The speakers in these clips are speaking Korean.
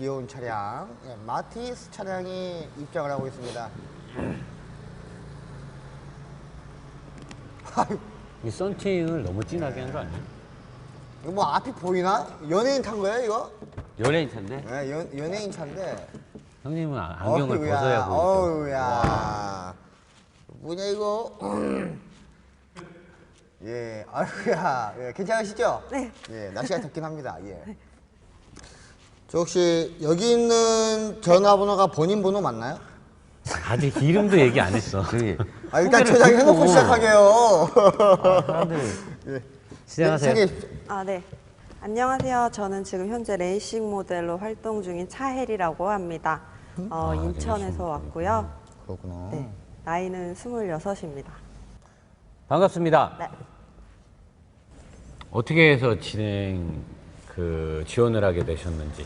귀여운 차량, 예, 마티스 차량이 입장을 하고 있습니다. 이 썬팅을 너무 진하게 한 거 아니야? 이거 뭐 앞이 보이나? 연예인 탄 거예요, 이거? 연예인 차인데? 네, 연예인 차인데. 형님은 안경을 어휴야, 벗어야 보이죠. 어우야. 뭐냐, 이거? 예, 아유야. 예, 괜찮으시죠? 네. 예, 날씨가 덥긴 합니다. 예. 저 혹시 여기 있는 전화번호가 본인 번호 맞나요? 아직 이름도 얘기 안 했어. 아, 일단 저장 해놓고 시작하게요. 사람들 예. 시작하세요. 네, 소개해 아, 네. 안녕하세요. 저는 지금 현재 레이싱 모델로 활동 중인 차혜리라고 합니다. 인천에서 왔고요. 그렇구나. 네. 나이는 26입니다. 반갑습니다. 네. 어떻게 해서 지원을 하게 되셨는지.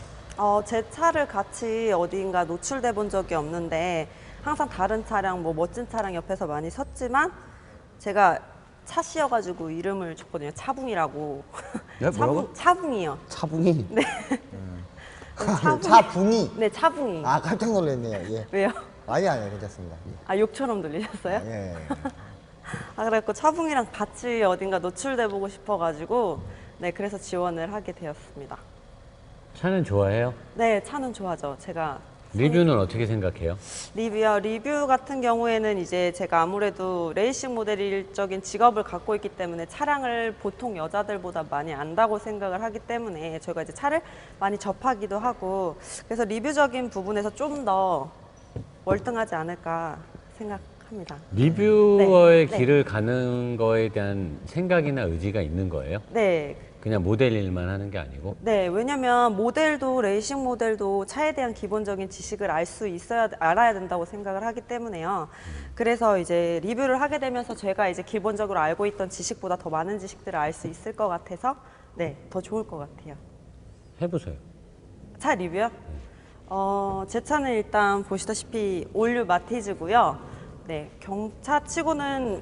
제 차를 같이 어디인가 노출돼 본 적이 없는데 항상 다른 차량, 뭐 멋진 차량 옆에서 많이 섰지만 제가 차씨여가지고 이름을 줬거든요. 차붕이라고. 네, 뭐라고? 차붕이요. 차붕이? 네. 차붕이? 네, 차붕이. 아, 깜짝 놀랐네요. 예. 왜요? 아니요, 괜찮습니다. 예. 아, 욕처럼 들리셨어요? 예. 아, 그래갖고 차붕이랑 같이 어딘가 노출돼 보고 싶어가지고 네, 그래서 지원을 하게 되었습니다. 차는 좋아해요? 네, 차는 좋아하죠. 제가 리뷰는 어떻게 생각해요? 리뷰요. 리뷰 같은 경우에는 이제 제가 아무래도 레이싱 모델일적인 직업을 갖고 있기 때문에 차량을 보통 여자들보다 많이 안다고 생각을 하기 때문에 저희가 이제 차를 많이 접하기도 하고 그래서 리뷰적인 부분에서 좀 더 월등하지 않을까 생각합니다. 리뷰어의 네. 길을 가는 거에 대한 생각이나 의지가 있는 거예요? 네. 그냥 모델 일만 하는 게 아니고? 네, 왜냐면 모델도 레이싱 모델도 차에 대한 기본적인 지식을 알아야 된다고 생각을 하기 때문에요. 그래서 이제 리뷰를 하게 되면서 제가 이제 기본적으로 알고 있던 지식보다 더 많은 지식들을 알 수 있을 것 같아서 네, 더 좋을 것 같아요. 해보세요. 차 리뷰요? 제 차는 일단 보시다시피 올류 마티즈고요. 네, 경차 치고는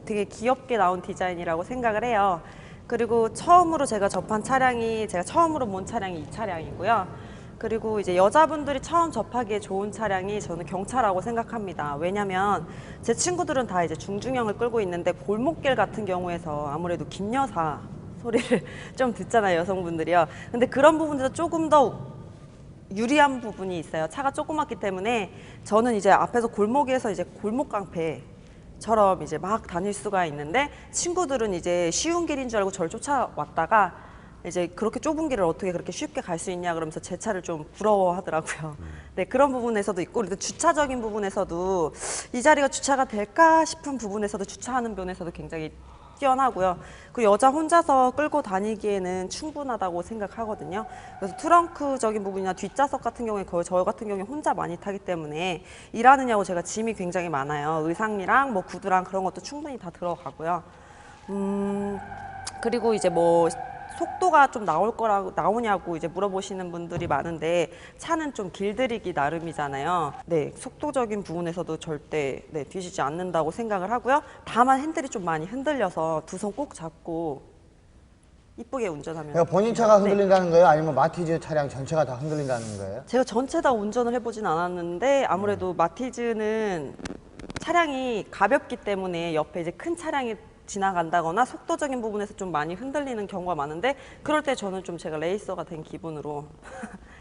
되게 귀엽게 나온 디자인이라고 생각을 해요. 그리고 처음으로 제가 접한 차량이 제가 처음으로 몬 차량이 이 차량이고요. 그리고 이제 여자분들이 처음 접하기에 좋은 차량이 저는 경차라고 생각합니다. 왜냐면 제 친구들은 다 이제 중중형을 끌고 있는데 골목길 같은 경우에서 아무래도 김여사 소리를 좀 듣잖아요, 여성분들이요. 근데 그런 부분에서 조금 더 유리한 부분이 있어요. 차가 조그맣기 때문에 저는 이제 앞에서 골목에서 이제 골목 깡패처럼 이제 막 다닐 수가 있는데 친구들은 이제 쉬운 길인 줄 알고 저를 쫓아왔다가 이제 그렇게 좁은 길을 어떻게 그렇게 쉽게 갈 수 있냐 그러면서 제 차를 좀 부러워하더라고요. 네, 그런 부분에서도 있고 그리고 주차적인 부분에서도 이 자리가 주차가 될까 싶은 부분에서도 주차하는 면에서도 굉장히 뛰어나고요. 그 여자 혼자서 끌고 다니기에는 충분하다고 생각하거든요. 그래서 트렁크적인 부분이나 뒷좌석 같은 경우에 거의 저 같은 경우에 혼자 많이 타기 때문에 일하느냐고 제가 짐이 굉장히 많아요. 의상이랑 뭐 구두랑 그런 것도 충분히 다 들어가고요. 그리고 이제 뭐 속도가 좀 나오냐고 이제 물어보시는 분들이 많은데 차는 좀 길들이기 나름이잖아요. 네, 속도적인 부분에서도 절대 네, 뒤지지 않는다고 생각을 하고요. 다만 핸들이 좀 많이 흔들려서 두 손 꼭 잡고 이쁘게 운전하면. 그러니까 본인 차가 흔들린다는 거예요? 아니면 마티즈 차량 전체가 다 흔들린다는 거예요? 제가 전체 다 운전을 해보진 않았는데 아무래도 마티즈는 차량이 가볍기 때문에 옆에 이제 큰 차량이 지나간다거나 속도적인 부분에서 좀 많이 흔들리는 경우가 많은데 그럴 때 저는 좀 제가 레이서가 된 기분으로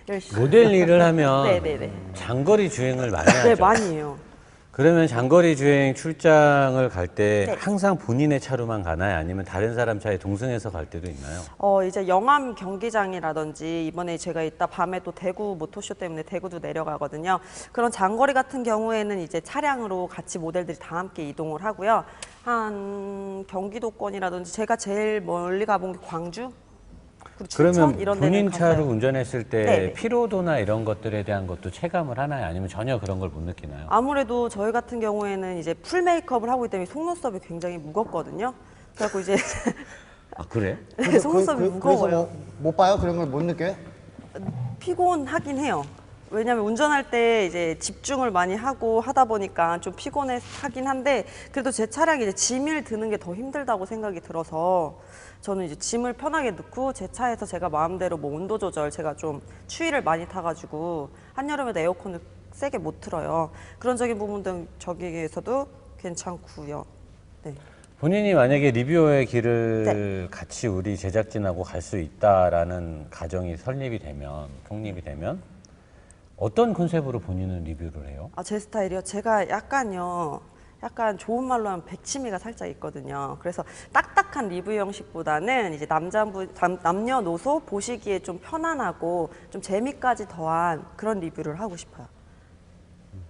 열심히 모델 일을 하면 네네네. 장거리 주행을 많이 하죠. 네, 많이 해요. 그러면 장거리 주행 출장을 갈 때 네. 항상 본인의 차로만 가나요? 아니면 다른 사람 차에 동승해서 갈 때도 있나요? 이제 영암 경기장이라든지 이번에 제가 이따 밤에 또 대구 모토쇼 때문에 대구도 내려가거든요. 그런 장거리 같은 경우에는 이제 차량으로 같이 모델들이 다 함께 이동을 하고요. 한 경기도권이라든지 제가 제일 멀리 가본 게 광주? 그리고 춘천? 그러면 이런 데는 본인 차로 갔어요. 운전했을 때 네네. 피로도나 이런 것들에 대한 것도 체감을 하나요? 아니면 전혀 그런 걸 못 느끼나요? 아무래도 저희 같은 경우에는 이제 풀 메이크업을 하고 있기 때문에 속눈썹이 굉장히 무겁거든요. 그래갖고 이제 아 그래? 속눈썹이 무거워요. 그래서 못 봐요? 그런 걸 못 느껴요? 피곤하긴 해요. 왜냐면 운전할 때 이제 집중을 많이 하고 하다 보니까 좀 피곤하긴 한데 그래도 제 차량이 이제 짐을 드는 게 더 힘들다고 생각이 들어서 저는 이제 짐을 편하게 넣고 제 차에서 제가 마음대로 뭐 온도 조절 제가 좀 추위를 많이 타가지고 한여름에도 에어컨을 세게 못 틀어요. 그런 적인 부분들 저기에서도 괜찮고요. 네. 본인이 만약에 리뷰어의 길을 같이 우리 제작진하고 갈 수 있다라는 가정이 설립이 되면, 성립이 되면 어떤 컨셉으로 본인은 리뷰를 해요? 아, 제 스타일이요? 제가 약간요, 약간 좋은 말로 하면 백치미가 살짝 있거든요. 그래서 딱딱한 리뷰 형식보다는 이제 남녀노소 보시기에 좀 편안하고 좀 재미까지 더한 그런 리뷰를 하고 싶어요.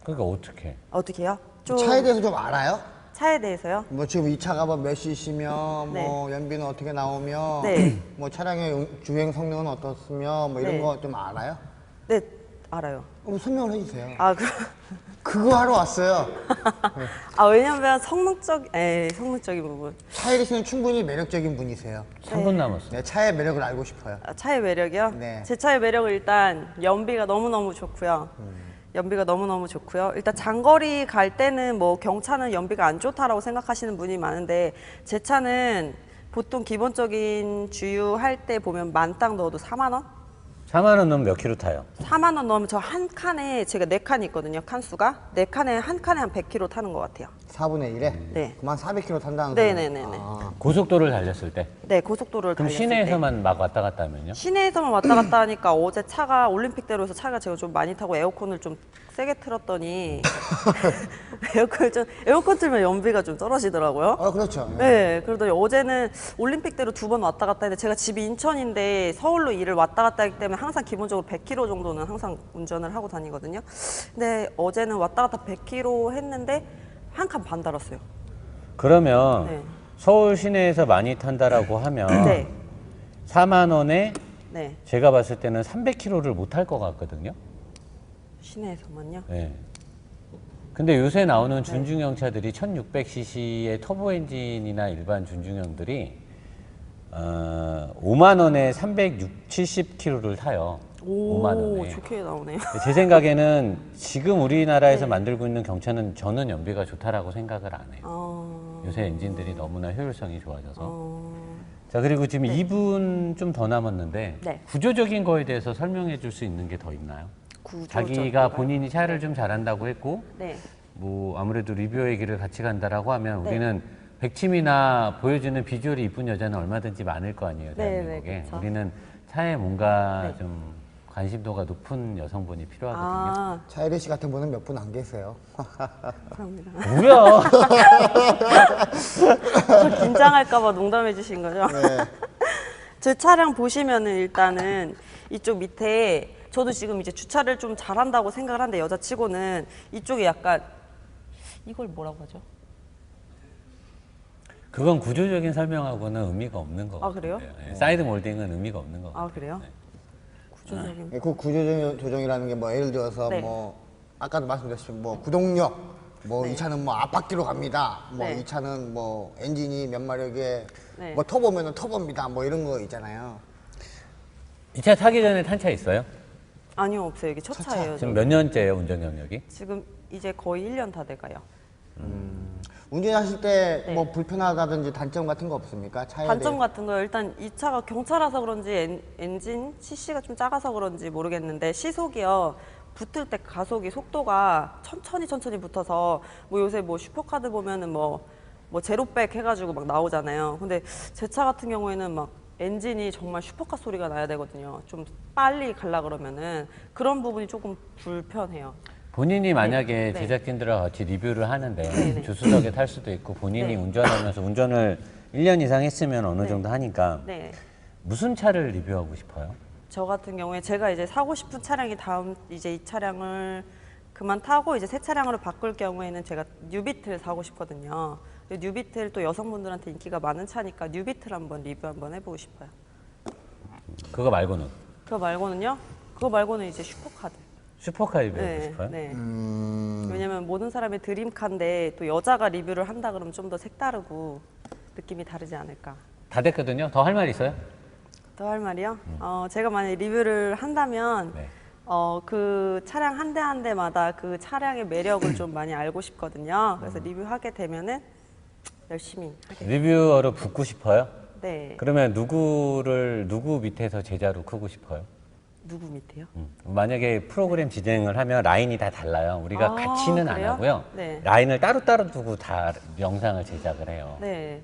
그러니까 어떻게? 어떻게 해요? 좀 차에 대해서 좀 알아요? 차에 대해서요? 뭐 지금 이 차가 몇 cc며 네. 뭐 연비는 어떻게 나오며 네. 뭐 차량의 주행 성능은 어떻으며 뭐 이런 네. 거 좀 알아요? 네, 알아요. 그럼 설명을 해주세요. 아, 그거 하러 왔어요. 왜냐면 성능적인 부분. 차에 대해서는 충분히 매력적인 분이세요. 3분 남았어. 네, 차의 매력을 알고 싶어요. 아, 차의 매력이요? 네. 제 차의 매력은 일단 연비가 너무너무 좋고요. 연비가 너무너무 좋고요. 일단 장거리 갈 때는 뭐 경차는 연비가 안 좋다라고 생각하시는 분이 많은데 제 차는 보통 기본적인 주유할 때 보면 만땅 넣어도 4만 원? 4만 원 넣으면 몇 킬로 타요? 4만 원 넣으면 저 한 칸에 제가 4칸이 있거든요. 칸수가. 한 칸에 한 100km 타는 것 같아요. 4분의 1에? 네. 그만 400km 탄다는 네네네네. 소리예요. 아. 고속도로를 달렸을 때? 네, 고속도로를 그럼 달렸을 때. 시내에서만 막 왔다 갔다 하면요? 시내에서만 왔다 갔다 하니까 어제 차가 올림픽대로에서 차가 제가 좀 많이 타고 에어컨을 좀 세게 틀었더니 에어컨 틀면 연비가 좀 떨어지더라고요. 그렇죠. 네, 그러더니 어제는 올림픽대로 2번 왔다 갔다 했는데 제가 집이 인천인데 서울로 일을 왔다 갔다 하기 때문에 항상 기본적으로 100km 정도는 항상 운전을 하고 다니거든요. 근데 어제는 왔다 갔다 100km 했는데 한 칸 반 달았어요. 그러면 네. 서울 시내에서 많이 탄다라고 하면 네. 4만 원에 네, 제가 봤을 때는 300km를 못 탈 것 같거든요. 시내에서만요. 네. 근데 요새 나오는 준중형 차들이 1600cc의 터보 엔진이나 일반 준중형들이 5만 원에 360, 70km를 타요. 5만 원에. 좋게 나오네요. 제 생각에는 지금 우리나라에서 네. 만들고 있는 경차는 저는 연비가 좋다라고 생각을 안 해요. 어, 요새 엔진들이 너무나 효율성이 좋아져서. 어, 자, 그리고 지금 2분 좀 더 남았는데 네. 구조적인 거에 대해서 설명해 줄 수 있는 게 더 있나요? 자기가 본인이 차를 좀 잘한다고 했고 네. 뭐 아무래도 리뷰어의 길을 같이 간다라고 하면 네. 우리는 백침이나 보여주는 비주얼이 이쁜 여자는 얼마든지 많을 거 아니에요, 네, 대한민국에. 네, 그쵸. 우리는 차에 뭔가 네. 좀 관심도가 높은 여성분이 필요하거든요. 아, 차이리 씨 같은 분은 몇 분 안 계세요. 감사합니다. 뭐야? 저 긴장할까봐 농담해 주신 거죠? 네. 제 차량 보시면은 일단은 이쪽 밑에 저도 지금 이제 주차를 좀 잘한다고 생각을 하는데 여자치고는 이쪽에 약간 이걸 뭐라고 하죠? 그건 구조적인 설명하고는 의미가 없는 거 같아요. 그래요? 네, 사이드 몰딩은 의미가 없는 거 같아요. 아, 그래요? 구조적인. 그 구조적 조정이라는 게 뭐 예를 들어서 네. 뭐 아까도 말씀드렸지만 뭐 구동력, 뭐 네. 이 차는 뭐 앞바퀴로 갑니다. 뭐 네. 이 차는 뭐 엔진이 몇 마력에 네. 뭐 터보면은 터보입니다. 뭐 이런 거 있잖아요. 이 차 타기 전에 탄 차 있어요? 아니요, 없어요. 이게 첫 차예요. 지금 몇 년째예요, 운전 경력이? 지금 이제 거의 1년 다 돼가요. 운전하실 때 네. 뭐 불편하다든지 단점 같은 거 없습니까? 차에 단점 대해. 같은 거요. 일단 이 차가 경차라서 그런지 엔진 CC가 좀 작아서 그런지 모르겠는데 시속이요. 붙을 때 가속이 속도가 천천히 붙어서 뭐 요새 뭐 슈퍼카드 보면은 뭐 제로백 해가지고 막 나오잖아요. 근데 제 차 같은 경우에는 막 엔진이 정말 슈퍼카 소리가 나야 되거든요. 좀 빨리 가려 그러면은 그런 부분이 조금 불편해요. 본인이 만약에 네. 제작진들과 같이 리뷰를 하는데 네. 조수석에 탈 수도 있고 본인이 네. 운전하면서 운전을 1년 이상 했으면 어느 네. 정도 하니까 네. 무슨 차를 리뷰하고 싶어요? 저 같은 경우에 제가 이제 사고 싶은 차량이 다음 이제 이 차량을 그만 타고 이제 새 차량으로 바꿀 경우에는 제가 뉴비틀 사고 싶거든요. 뉴비틀 또 여성분들한테 인기가 많은 차니까 뉴비틀 한번 리뷰 한번 해보고 싶어요. 그거 말고는? 그거 말고는요? 그거 말고는 이제 슈퍼카들. 슈퍼카 리뷰하고 싶어요? 네. 왜냐면 모든 사람의 드림카인데 또 여자가 리뷰를 한다 그러면 좀 더 색다르고 느낌이 다르지 않을까. 다 됐거든요. 더 할 말 있어요? 더 할 말이요? 제가 만약에 리뷰를 한다면 네. 그 차량 한 대 한 대마다 그 차량의 매력을 좀 많이 알고 싶거든요. 그래서 리뷰하게 되면은 열심히 하게 됩니다. 리뷰어로 붙고 싶어요? 네. 그러면 누구 밑에서 제자로 크고 싶어요? 누구 밑에요? 만약에 프로그램 진행을 하면 라인이 다 달라요. 우리가 아, 같이는 안 그래요? 하고요. 네. 라인을 따로따로 두고 다 영상을 제작을 해요. 네.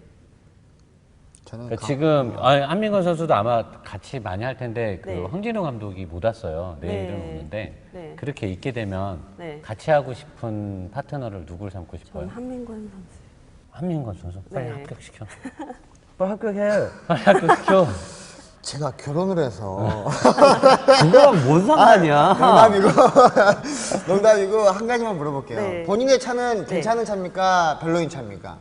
저는 그러니까 지금 한민건 선수도 아마 같이 많이 할 텐데 그 네. 황진우 감독이 못 왔어요. 내일은 네. 오는데 네. 그렇게 있게 되면 네. 같이 하고 싶은 파트너를 누굴 삼고 싶어요? 저는 한민권 선수. 한민건 선수 빨리 네. 합격시켜. 빨리 합격해. 빨리 합격시켜. 제가 결혼을 해서 그거랑 뭔 상관이야? 농담이고 농담이고 한 가지만 물어볼게요. 네. 본인의 차는 괜찮은 차입니까? 별로인 차입니까?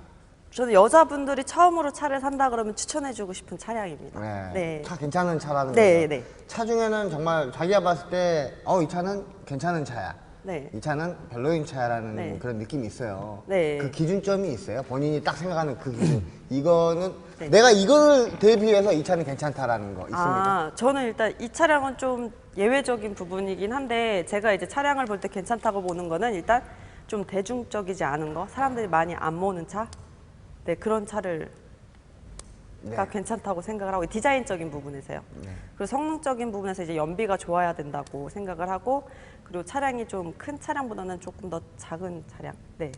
저는 여자분들이 처음으로 차를 산다 그러면 추천해주고 싶은 차량입니다. 네. 네. 차 괜찮은 차라는 네, 거죠. 네. 차 중에는 정말 자기가 봤을 때 이 차는 괜찮은 차야. 네. 이 차는 별로인 차야라는 네. 그런 느낌이 있어요. 네. 그 기준점이 있어요. 본인이 딱 생각하는 그 기준. 이거는 네. 내가 이거를 대비해서 이 차는 괜찮다라는 거 있습니까? 저는 일단 이 차량은 좀 예외적인 부분이긴 한데 제가 이제 차량을 볼 때 괜찮다고 보는 거는 일단 좀 대중적이지 않은 거, 사람들이 많이 안 모는 차, 네 그런 차를 가 괜찮다고 생각을 하고 디자인적인 부분에서요. 그리고 성능적인 부분에서 이제 연비가 좋아야 된다고 생각을 하고 그리고 차량이 좀 큰 차량보다는 조금 더 작은 차량. 네.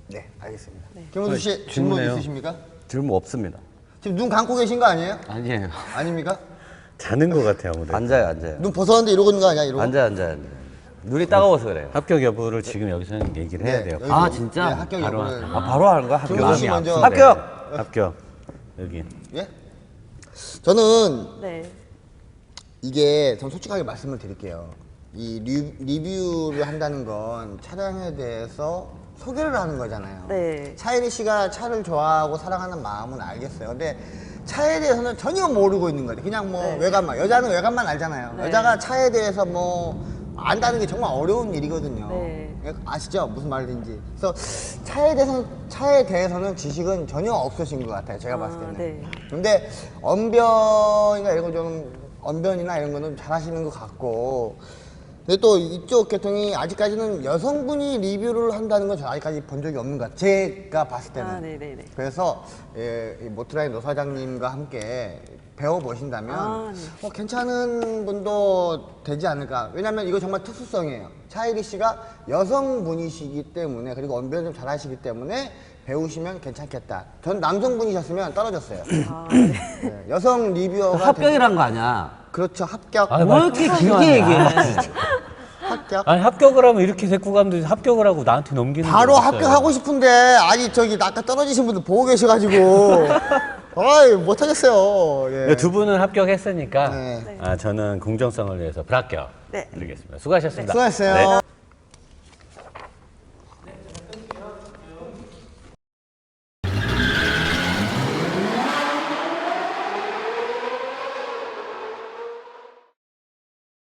네, 알겠습니다. 네. 김원수 씨 질문 질문해요. 있으십니까? 질문 없습니다. 지금 눈 감고 계신 거 아니에요? 아니에요. 아닙니까? 자는 것 같아요, 아무래도. 앉아요. 눈 벗었는데 이러고 있는 거 아니야? 이러고? 앉아요. 눈이 따가워서 그래요. 합격 여부를 지금 여기서는 얘기를 해야 돼요. 여기서 아, 진짜? 네, 합격 바로 여부를. 바로 하는 거야? 합격. 김원수 씨 마음이 먼저. 아픈데. 합격! 합격. 여기. 예? 저는 네. 이게 전 솔직하게 말씀을 드릴게요. 이 리뷰를 한다는 건 차량에 대해서 소개를 하는 거잖아요. 네. 차이리 씨가 차를 좋아하고 사랑하는 마음은 알겠어요. 근데 차에 대해서는 전혀 모르고 있는 거예요. 그냥 뭐 네. 외관만, 여자는 외관만 알잖아요. 네. 여자가 차에 대해서 뭐 안다는 게 정말 어려운 일이거든요. 네. 아시죠? 무슨 말인지. 그래서 차에 대해서는 지식은 전혀 없으신 것 같아요. 제가 봤을 때는. 네. 근데 언변이나 이런 거 좀 언변이나 이런 거는 잘하시는 것 같고. 근데 또 이쪽 계통이 아직까지는 여성분이 리뷰를 한다는 건 저 아직까지 본 적이 없는 것 같아요. 제가 봤을 때는. 네네네. 그래서 이 모트라인 노 사장님과 함께 배워보신다면 네. 괜찮은 분도 되지 않을까. 왜냐면 이거 정말 특수성이에요. 차이리 씨가 여성분이시기 때문에 그리고 언변을 좀 잘하시기 때문에 배우시면 괜찮겠다. 전 남성분이셨으면 떨어졌어요. 네, 여성 리뷰어가 합격이란 거 아니야. 그렇죠. 합격. 아, 뭐 이렇게 길게 얘기해. 합격. 아니 합격을 하면 이렇게 데리고 가면 합격을 하고 나한테 넘기는 바로 게 어딨어요? 합격하고 싶은데 아니 저기 아까 떨어지신 분들 보고 계셔가지고 아이 못하겠어요. 예. 네, 두 분은 합격했으니까 네. 저는 공정성을 위해서 불합격 네. 드리겠습니다. 수고하셨습니다. 수고하셨어요. 네.